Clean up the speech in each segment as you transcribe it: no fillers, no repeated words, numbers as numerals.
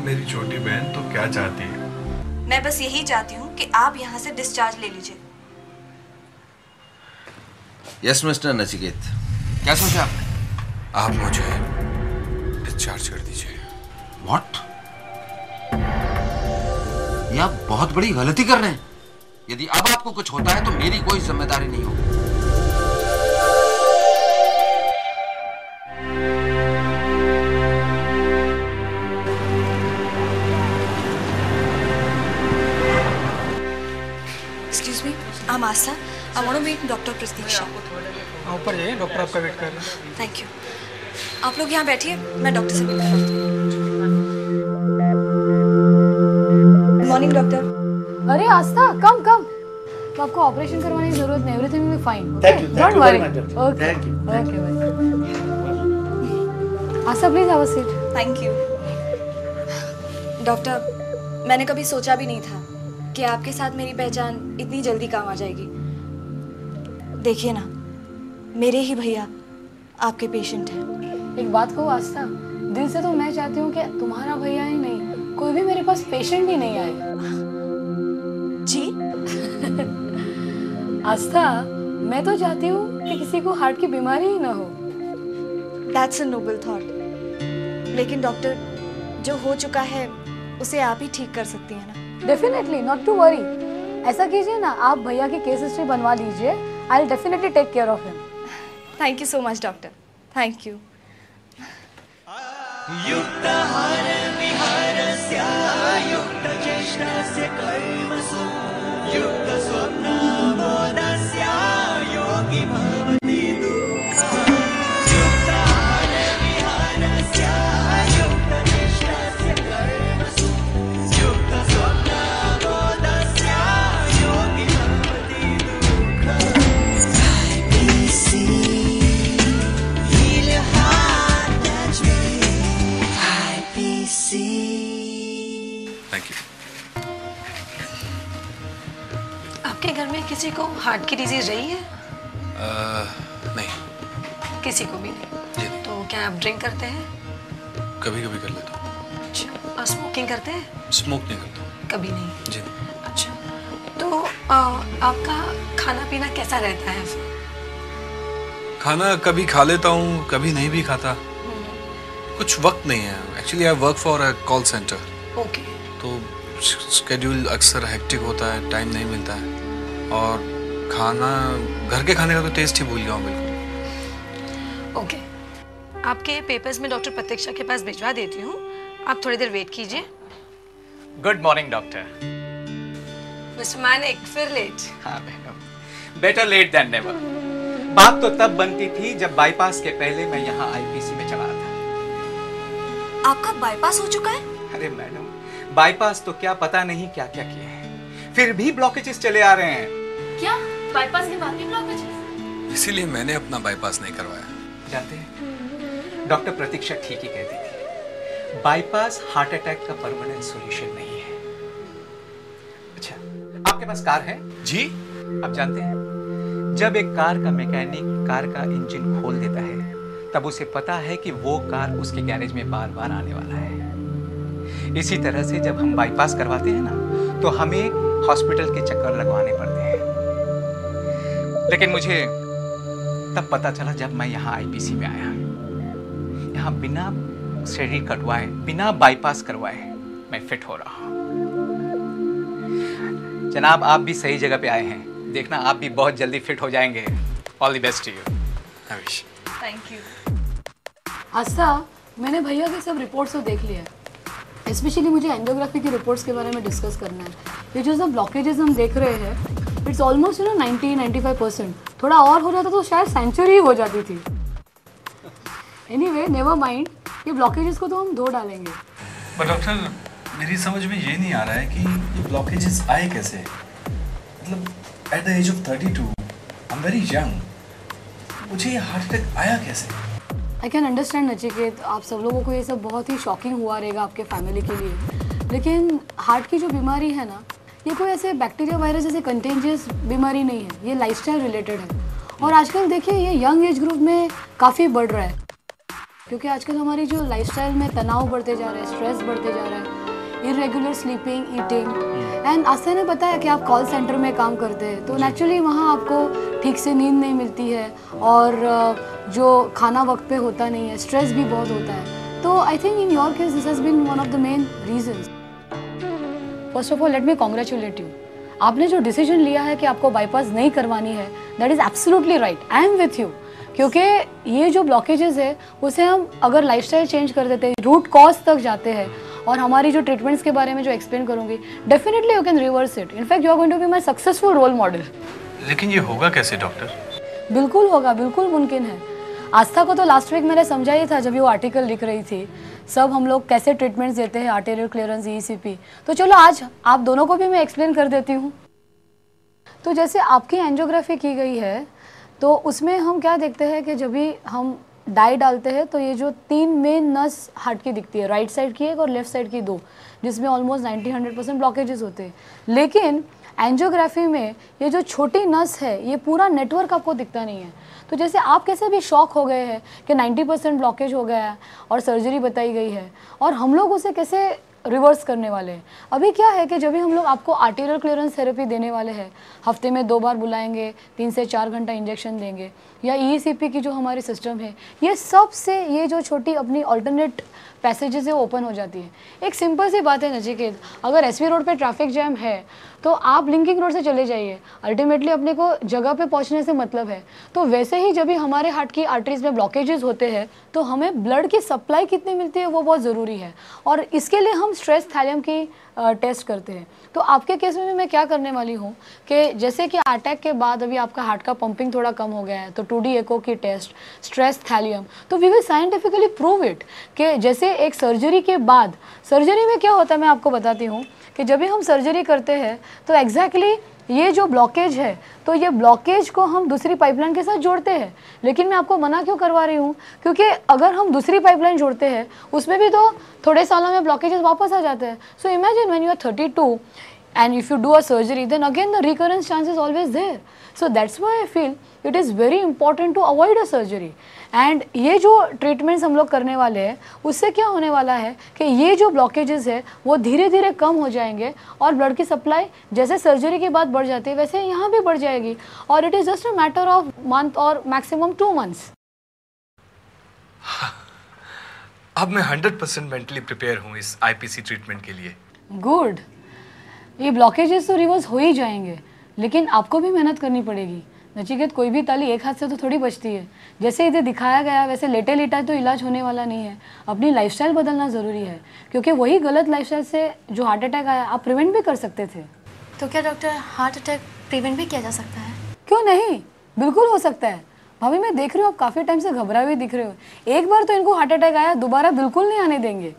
मेरी छोटी बहन तो क्या चाहती है? मैं बस यही चाहती हूँ कि आप यहाँ से डिस्चार्ज ले लीजिए। यस मिस्टर नचिकेत, क्या सोचा आपने? आप मुझे डिस्चार्ज कर दीजिए। व्हाट? ये आप बहुत बड़ी गलती कर रहे हैं। यदि अब आपको कुछ होता है तो मेरी कोई जिम्मेदारी नहीं होगी। Excuse me, I'm Asa. I want to meet Dr. Pratiksha. ऊपर जाइए, डॉक्टर आपका वेट कर रहे हैं। Thank you. आप लोग यहाँ बैठिए, मैं डॉक्टर से मिलकर आती हूँ। Good morning, doctor. अरे आस्था, कम कम। तो आपको ऑपरेशन करवाने की जरूरत नहीं, everything will be fine. Thank you don't very worry. much, doctor. Thank you. Okay bye. Astha please have a seat. Thank you. Doctor, मैंने कभी सोचा भी नहीं था कि आपके साथ मेरी पहचान इतनी जल्दी काम आ जाएगी। देखिए ना, मेरे ही भैया आपके पेशेंट हैं। एक बात कहूँ आस्था, दिल से तो मैं चाहती हूँ कि तुम्हारा भैया ही नहीं, कोई भी मेरे पास पेशेंट ही नहीं आए। जी? आस्था, मैं तो चाहती हूँ कि किसी को हार्ट की बीमारी ही ना हो। That's a noble thought. लेकिन डॉक्टर, जो हो चुका है उसे आप ही ठीक कर सकती हैं ना? Definitely, not to worry. ऐसा कीजिए ना, आप भैया की केस हिस्ट्री बनवा लीजिए। I will definitely take care of him. Thank you so much doctor, thank you. Thank you. आपके घर में किसी को हार्ट की डिजीज रही है? नहीं। किसी को भी नहीं? जी नहीं। तो क्या आप ड्रिंक करते हैं? कभी कभी कर लेता हूँ। अच्छा, और स्मोकिंग करते हैं? स्मोक नहीं करता। कभी नहीं? जी नहीं। अच्छा, तो आपका खाना पीना कैसा रहता है फिर? खाना कभी खा लेता हूँ, कभी नहीं भी खाता। कुछ वक्त नहीं है। Actually I work for a call centre. Okay. तो स्केड्यूल अक्सर हेक्टिक होता है, टाइम नहीं मिलता है। और खाना, घर के खाने का तो टेस्ट ही भूल गया हूँ बिल्कुल। ओके, आपके पेपर्स में डॉक्टर प्रतीक्षा के पास भिजवा देती हूँ, आप थोड़ी देर वेट कीजिए। Good morning doctor. Mister Manik, फिर लेट? हाँ madam, better late than never. बात तो तब बनती थी जब बाईपास के पहले मैं यहाँ आईपीसी में चला था। आपका बाईपास हो चुका है? अरे मैडम, बाईपास तो क्या पता नहीं क्या क्या किए हैं, फिर भी ब्लॉकेजेस चले आ रहे हैं। क्या बाईपास के बाद भी ब्लॉकेज? इसीलिए मैंने अपना बाईपास नहीं करवाया। जानते हैं, डॉक्टर प्रतीक्षा ठीक ही कहती थी, बाईपास हार्ट अटैक का परमानेंट सॉल्यूशन नहीं है। अच्छा, आपके पास कार है? जी। आप जानते हैं, जब एक कार का मैकेनिक कार का इंजन खोल देता है तब उसे पता है कि वो कार उसके गैरेज में बार बार आने वाला है। इसी तरह से जब हम बाईपास करवाते हैं ना, तो हमें हॉस्पिटल के चक्कर लगवाने पड़ते हैं। लेकिन मुझे तब पता चला जब मैं यहाँ आईपीसी में आया। यहाँ बिना शरीर कटवाए, बिना बाईपास करवाए मैं फिट हो रहा हूँ। जनाब, आप भी सही जगह पे आए हैं। देखना, आप भी बहुत जल्दी फिट हो जाएंगे। All the best to you. हमेश। Thank you. आस्था, मैंने भैया के सब रिपोर्ट्स तो देख लिया है। स्पेशली मुझे एंजियोग्राफी की रिपोर्ट्स के बारे में डिस्कस करना है। ये जो सब ब्लॉकेजेस हम देख रहे हैं, इट्स ऑलमोस्ट 90-95%। थोड़ा और हो जाता तो शायद सेंचुरी हो जाती थी। एनीवे, नेवर माइंड, ये ब्लॉकेजेस को तो हम धो डालेंगे। पर डॉक्टर, मेरी समझ में ये नहीं आ रहा है कि ये ब्लॉकेजेस आए कैसे। मतलब at the age of 32, I am very young, मुझे ये हार्ट अटैक आया कैसे? आई कैन अंडरस्टैंड नचिकेत, आप सब लोगों को ये सब बहुत ही शॉकिंग हुआ रहेगा आपके फैमिली के लिए। लेकिन हार्ट की जो बीमारी है ना, ये कोई ऐसे बैक्टीरिया वायरस जैसे कंटेंजियस बीमारी नहीं है, ये लाइफस्टाइल रिलेटेड है। और आजकल देखिए, ये यंग एज ग्रुप में काफ़ी बढ़ रहा है। क्योंकि आजकल हमारी जो लाइफस्टाइल में तनाव बढ़ते जा रहा है, स्ट्रेस बढ़ते जा रहा है, इरेगुलर स्लीपिंग, ईटिंग, एंड आस्था ने बताया कि आप कॉल सेंटर में काम करते हैं, तो नेचुरली वहाँ आपको ठीक से नींद नहीं मिलती है और जो खाना वक्त पे होता नहीं है, स्ट्रेस भी बहुत होता है। तो I think in your case this has been one of the main reasons. First of all let me congratulate you. आपने जो डिसीजन लिया है कि आपको बाईपास नहीं करवानी है, that is absolutely right. I am with you, क्योंकि ये जो ब्लॉकेजेस है उसे हम अगर लाइफस्टाइल चेंज कर देते हैं, रूट कॉज तक जाते हैं और हमारी जो ट्रीटमेंट्स के बारे में जो एक्सप्लेन करूंगी, definitely you can reverse it. In fact you are going to be my successful role model. लेकिन ये होगा कैसे डॉक्टर? बिल्कुल होगा, बिल्कुल मुमकिन है। आस्था को तो लास्ट वीक मैंने समझाया था जब वो आर्टिकल लिख रही थी, सब हम लोग कैसे ट्रीटमेंट्स देते हैं, आर्टेरियल क्लियरेंस, ECP। तो चलो आज आप दोनों को भी मैं एक्सप्लेन कर देती हूँ। तो जैसे आपकी एंजियोग्राफी की गई है तो उसमें हम क्या देखते हैं कि जब भी हम डाई डालते हैं तो ये जो 3 मेन नस हार्ट की दिखती है, राइट साइड की एक और लेफ्ट साइड की 2, जिसमें ऑलमोस्ट 90-100% ब्लॉकेजेस होते हैं। लेकिन एंजियोग्राफी में ये जो छोटी नस है, ये पूरा नेटवर्क आपको दिखता नहीं है। तो जैसे आप कैसे भी शॉक हो गए हैं कि 90% ब्लॉकेज हो गया है और सर्जरी बताई गई है, और हम लोग उसे कैसे रिवर्स करने वाले हैं। अभी क्या है कि जब भी हम लोग आपको आर्टेरियल क्लियरेंस थेरेपी देने वाले हैं, हफ्ते में 2 बार बुलाएंगे, 3 से 4 घंटा इंजेक्शन देंगे, या ECP की जो हमारी सिस्टम है, ये सब से ये जो छोटी अपनी ऑल्टरनेट पैसेजेस है वो ओपन हो जाती है। एक सिंपल सी बात है नचिकेत, अगर SV रोड पे ट्रैफिक जैम है तो आप लिंकिंग रोड से चले जाइए, अल्टीमेटली अपने को जगह पे पहुंचने से मतलब है। तो वैसे ही जब भी हमारे हार्ट की आर्टरीज में ब्लॉकेजेस होते हैं तो हमें ब्लड की सप्लाई कितनी मिलती है वो बहुत ज़रूरी है, और इसके लिए हम स्ट्रेस थैलियम की टेस्ट करते हैं। तो आपके केस में भी मैं क्या करने वाली हूँ कि जैसे कि अटैक के बाद अभी आपका हार्ट का पंपिंग थोड़ा कम हो गया है, तो 2D एको की टेस्ट, स्ट्रेस थैलियम, तो we will scientifically prove it कि जैसे एक सर्जरी के बाद, सर्जरी में क्या होता है मैं आपको बताती हूँ कि जब भी हम सर्जरी करते हैं तो एग्जैक्टली ये जो ब्लॉकेज है, तो ये ब्लॉकेज को हम दूसरी पाइपलाइन के साथ जोड़ते हैं। लेकिन मैं आपको मना क्यों करवा रही हूँ, क्योंकि अगर हम दूसरी पाइपलाइन जोड़ते हैं उसमें भी तो थोड़े सालों में ब्लॉकेजेस वापस आ जाते हैं। So imagine when you are 32 and if you do a surgery, then again the recurrence chance is always there. So that's why I feel it is very important to avoid a surgery. And ये जो treatments हम लोग करने वाले हैं उससे क्या होने वाला है कि ये जो ब्लॉकेजेस है वो धीरे धीरे कम हो जाएंगे और ब्लड की सप्लाई जैसे सर्जरी के बाद बढ़ जाती है वैसे यहाँ भी बढ़ जाएगी, और it is just a matter of month और मैक्सिमम 2 months। अब मैं 100% मेंटली प्रिपेयर हूँ इस IPC ट्रीटमेंट के लिए। गुड। ये ब्लॉकेजेस तो रिवर्स हो ही जाएंगे, लेकिन आपको भी मेहनत करनी पड़ेगी नचिकेत। कोई भी ताली एक हाथ से तो थोड़ी बचती है। जैसे इधर दिखाया गया वैसे लेटे लेटा तो इलाज होने वाला नहीं है। अपनी लाइफस्टाइल बदलना ज़रूरी है, क्योंकि वही गलत लाइफस्टाइल से जो हार्ट अटैक आया आप प्रिवेंट भी कर सकते थे। तो क्या डॉक्टर हार्ट अटैक प्रिवेंट भी किया जा सकता है? क्यों नहीं, बिल्कुल हो सकता है। भाभी मैं देख रही हूँ आप काफ़ी टाइम से घबरा हुए दिख रहे हो। एक बार तो इनको हार्ट अटैक आया, दोबारा बिल्कुल नहीं आने देंगे,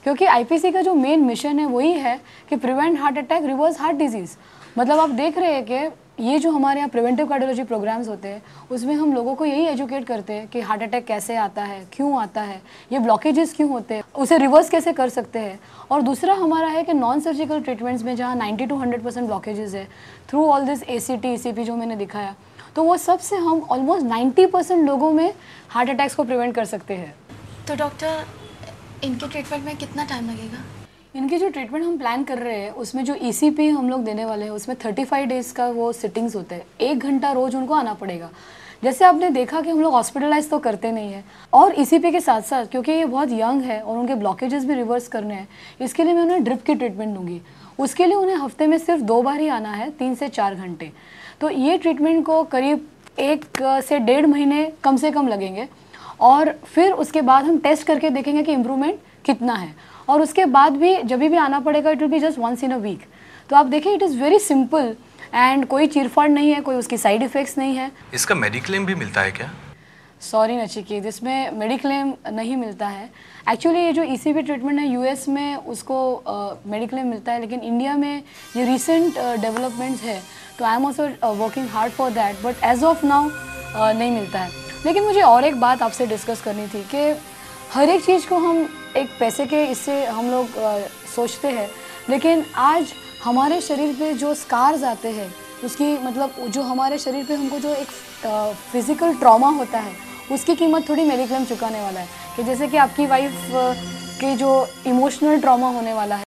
क्योंकि IPC का जो मेन मिशन है वही है कि prevent heart attack, reverse heart disease. मतलब आप देख रहे हैं कि ये जो हमारे यहाँ प्रिवेंटिव कार्डियोलॉजी प्रोग्राम्स होते हैं उसमें हम लोगों को यही एजुकेट करते हैं कि हार्ट अटैक कैसे आता है, क्यों आता है, ये ब्लॉकेजेस क्यों होते हैं, उसे रिवर्स कैसे कर सकते हैं। और दूसरा हमारा है कि नॉन सर्जिकल ट्रीटमेंट्स में जहाँ 90 to 100% ब्लॉकेजेस है, through all this ACT, ECP जो मैंने दिखाया, तो वो सब से हम ऑलमोस्ट 90% लोगों में हार्ट अटैक्स को प्रिवेंट कर सकते हैं। तो डॉक्टर इनके ट्रीटमेंट में कितना टाइम लगेगा? इनकी जो ट्रीटमेंट हम प्लान कर रहे हैं उसमें जो ECP हम लोग देने वाले हैं उसमें 35 डेज़ का वो सिटिंग्स होते हैं। 1 घंटा रोज़ उनको आना पड़ेगा। जैसे आपने देखा कि हम लोग हॉस्पिटलाइज तो करते नहीं है, और ECP के साथ साथ क्योंकि ये बहुत यंग है और उनके ब्लॉकेजेस भी रिवर्स करने हैं, इसके लिए मैं उन्हें ड्रिप की ट्रीटमेंट दूंगी। उसके लिए उन्हें हफ्ते में सिर्फ 2 बार ही आना है, 3 से 4 घंटे। तो ये ट्रीटमेंट को करीब 1 से 1.5 महीने कम से कम लगेंगे, और फिर उसके बाद हम टेस्ट करके देखेंगे कि इम्प्रूवमेंट कितना है, और उसके बाद भी जब भी आना पड़ेगा it will be just once in a week. तो आप देखिए it is very simple and कोई चीरफाड़ नहीं है, कोई उसकी साइड इफ़ेक्ट्स नहीं है। इसका मेडिक्लेम भी मिलता है क्या? सॉरी नचिकेत, इसमें मेडिक्लेम नहीं मिलता है। एक्चुअली ये जो ECP ट्रीटमेंट है US में उसको मेडिक्लेम मिलता है, लेकिन इंडिया में ये रिसेंट डेवलपमेंट्स है, तो I am also working hard for that, but as of now नहीं मिलता है। लेकिन मुझे और एक बात आपसे डिस्कस करनी थी कि हर एक चीज़ को हम एक पैसे के इससे हम लोग सोचते हैं, लेकिन आज हमारे शरीर पे जो स्कार्स आते हैं उसकी मतलब जो हमारे शरीर पे हमको जो एक फिज़िकल ट्रॉमा होता है उसकी कीमत थोड़ी मेडिक्लेम चुकाने वाला है। कि जैसे कि आपकी वाइफ के जो इमोशनल ट्रॉमा होने वाला है